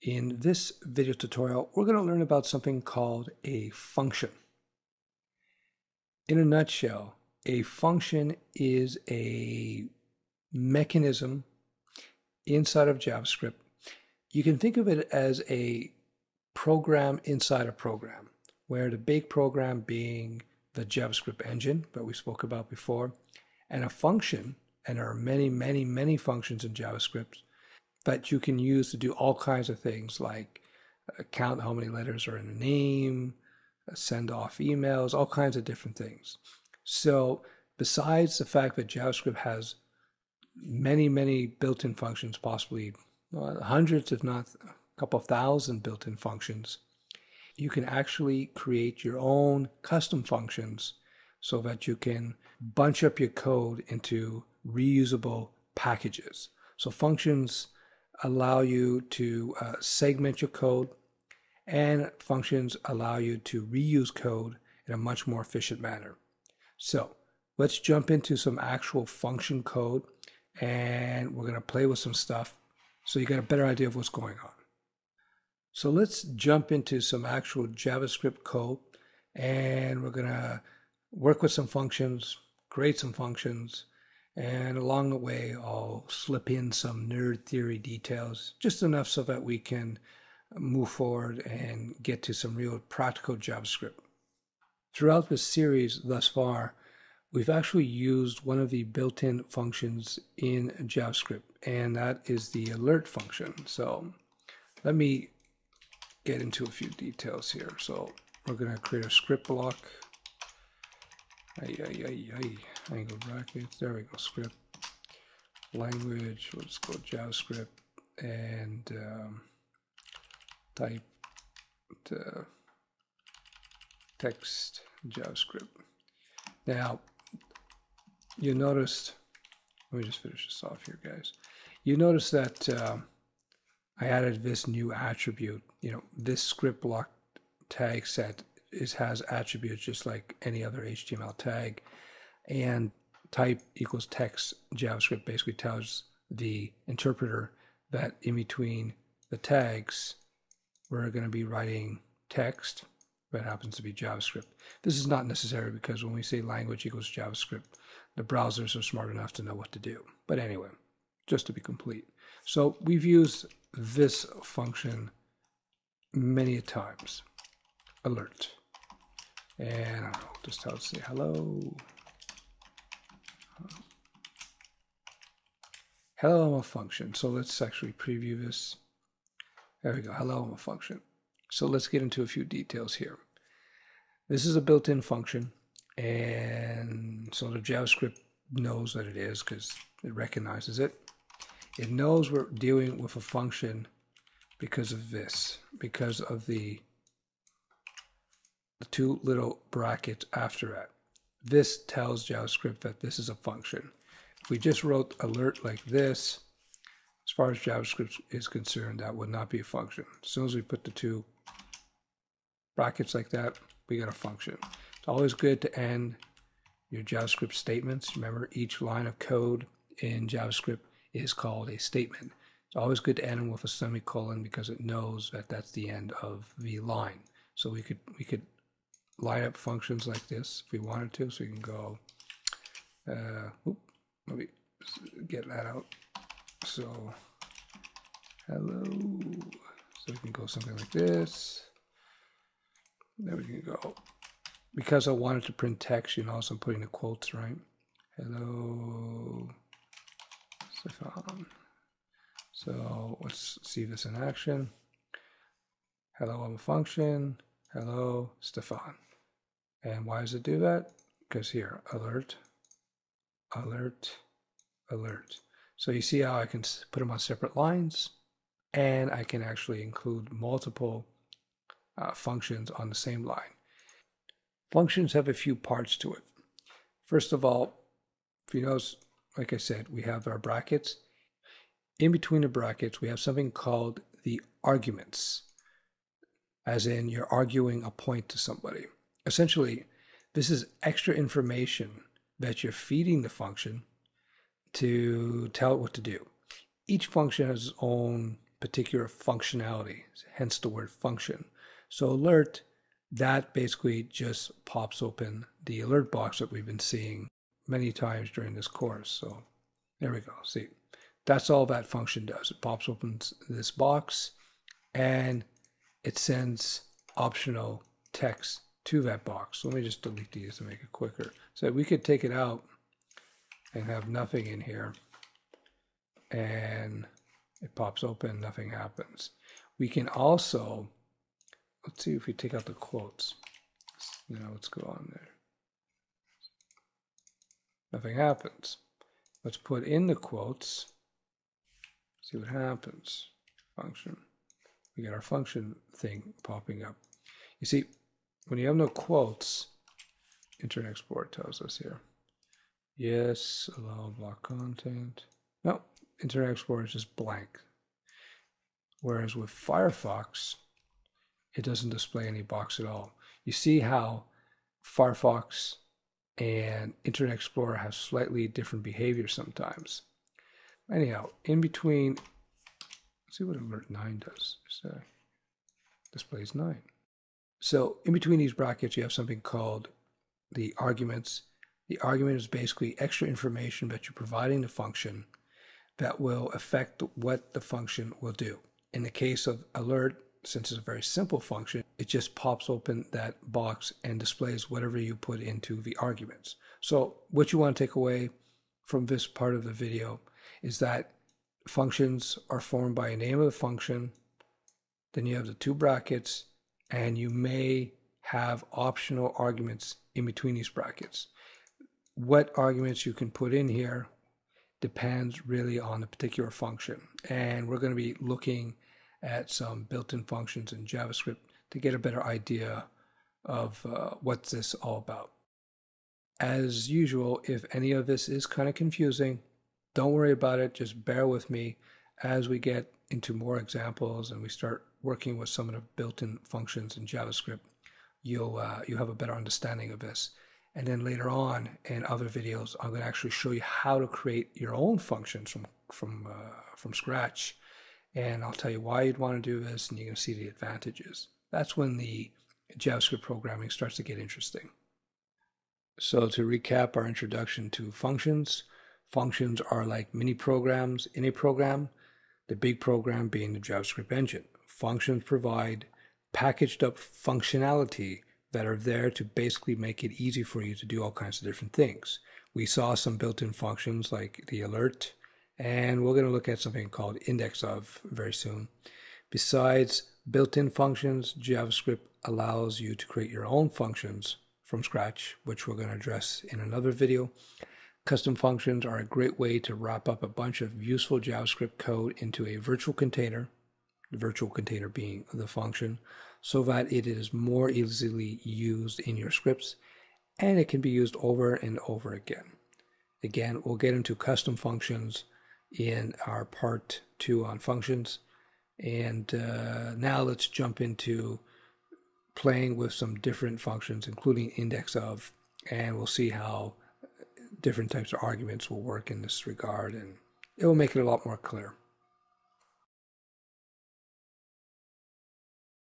In this video tutorial, we're going to learn about something called a function. In a nutshell, a function is a mechanism inside of JavaScript. You can think of it as a program inside a program, where the big program being the JavaScript engine that we spoke about before, and a function, and there are many functions in JavaScript that you can use to do all kinds of things like count how many letters are in a name, send off emails, all kinds of different things. So besides the fact that JavaScript has many built-in functions, possibly hundreds if not a couple of thousand built-in functions, you can actually create your own custom functions so that you can bunch up your code into reusable packages. So functions allow you to segment your code, and functions allow you to reuse code in a much more efficient manner. So let's jump into some actual function code, and we're going to play with some stuff so you get a better idea of what's going on. So let's jump into some actual JavaScript code, and we're going to work with some functions, create some functions, and along the way I'll slip in some nerd theory details, just enough so that we can move forward and get to some real practical JavaScript. Throughout this series thus far, we've actually used one of the built-in functions in JavaScript, and that is the alert function. So let me get into a few details here. So we're going to create a script block. Angle brackets. There we go. Script language. Let's go JavaScript and type text JavaScript. Now you noticed. Let me just finish this off here, guys. You notice that I added this new attribute. This script block tag set has attributes just like any other HTML tag, and type equals text JavaScript basically tells the interpreter that in between the tags we're going to be writing text that happens to be JavaScript. This is not necessary because when we say language equals JavaScript, the browsers are smart enough to know what to do. But anyway, just to be complete. So we've used this function many times. Alert. And I'll just tell it to say hello. Hello, I'm a function. So let's actually preview this. There we go. Hello, I'm a function. So let's get into a few details here. This is a built-in function, and so the JavaScript knows that it is because it recognizes it. It knows we're dealing with a function because of this, because of the two little brackets after it. This tells JavaScript that this is a function. If we just wrote alert like this, as far as JavaScript is concerned, that would not be a function. As soon as we put the two brackets like that, we got a function. It's always good to end your JavaScript statements. Remember, each line of code in JavaScript is called a statement. It's always good to end them with a semicolon because it knows that that's the end of the line. So we could line up functions like this if we wanted to. So we can go, let me get that out. So hello. So we can go something like this. There we can go. Because I wanted to print text, so I'm putting the quotes, right? Hello, Stefan. So let's see this in action. Hello, I'm a function. Hello, Stefan. And why does it do that? Because here, alert, alert, alert. So you see how I can put them on separate lines, and I can actually include multiple functions on the same line. Functions have a few parts to it. First of all, if you notice, like I said, we have our brackets. In between the brackets, we have something called the arguments, as in you're arguing a point to somebody. Essentially, this is extra information that you're feeding the function to tell it what to do. Each function has its own particular functionality, hence the word function. So alert, that basically just pops open the alert box that we've been seeing many times during this course. So there we go. See, that's all that function does. It pops open this box and it sends optional text to that box. So let me just delete these to make it quicker. So we could take it out and have nothing in here, and it pops open, nothing happens. We can also, let's see if we take out the quotes. Let's go on there. Nothing happens. Let's put in the quotes, see what happens. Function. We get our function thing popping up. You see, when you have no quotes, Internet Explorer tells us here, yes, allow block content. No, Internet Explorer is just blank. Whereas with Firefox, it doesn't display any box at all. You see how Firefox and Internet Explorer have slightly different behavior sometimes. Anyhow, in between, let's see what alert 9 does. It displays 9. So in between these brackets, you have something called the arguments. The argument is basically extra information that you're providing the function that will affect what the function will do. In the case of alert, since it's a very simple function, it just pops open that box and displays whatever you put into the arguments. So what you want to take away from this part of the video is that functions are formed by a name of the function, then you have the two brackets, and you may have optional arguments in between these brackets. What arguments you can put in here depends really on the particular function. And we're going to be looking at some built-in functions in JavaScript to get a better idea of what's this all about. As usual, if any of this is kind of confusing, don't worry about it. Just bear with me as we get into more examples and we start working with some of the built-in functions in JavaScript. You'll have a better understanding of this. And then later on in other videos, I'm going to actually show you how to create your own functions from scratch. And I'll tell you why you'd want to do this, and you're going to see the advantages. That's when the JavaScript programming starts to get interesting. So to recap our introduction to functions, functions are like mini programs in a program, the big program being the JavaScript engine. Functions provide packaged up functionality that are there to basically make it easy for you to do all kinds of different things. We saw some built-in functions like the alert, and we're going to look at something called index of very soon. Besides built-in functions, JavaScript allows you to create your own functions from scratch, which we're going to address in another video. Custom functions are a great way to wrap up a bunch of useful JavaScript code into a virtual container, the virtual container being the function, so that it is more easily used in your scripts and it can be used over and over again. Again, we'll get into custom functions in our part 2 on functions. And now let's jump into playing with some different functions, including index of, and we'll see how different types of arguments will work in this regard, and it will make it a lot more clear.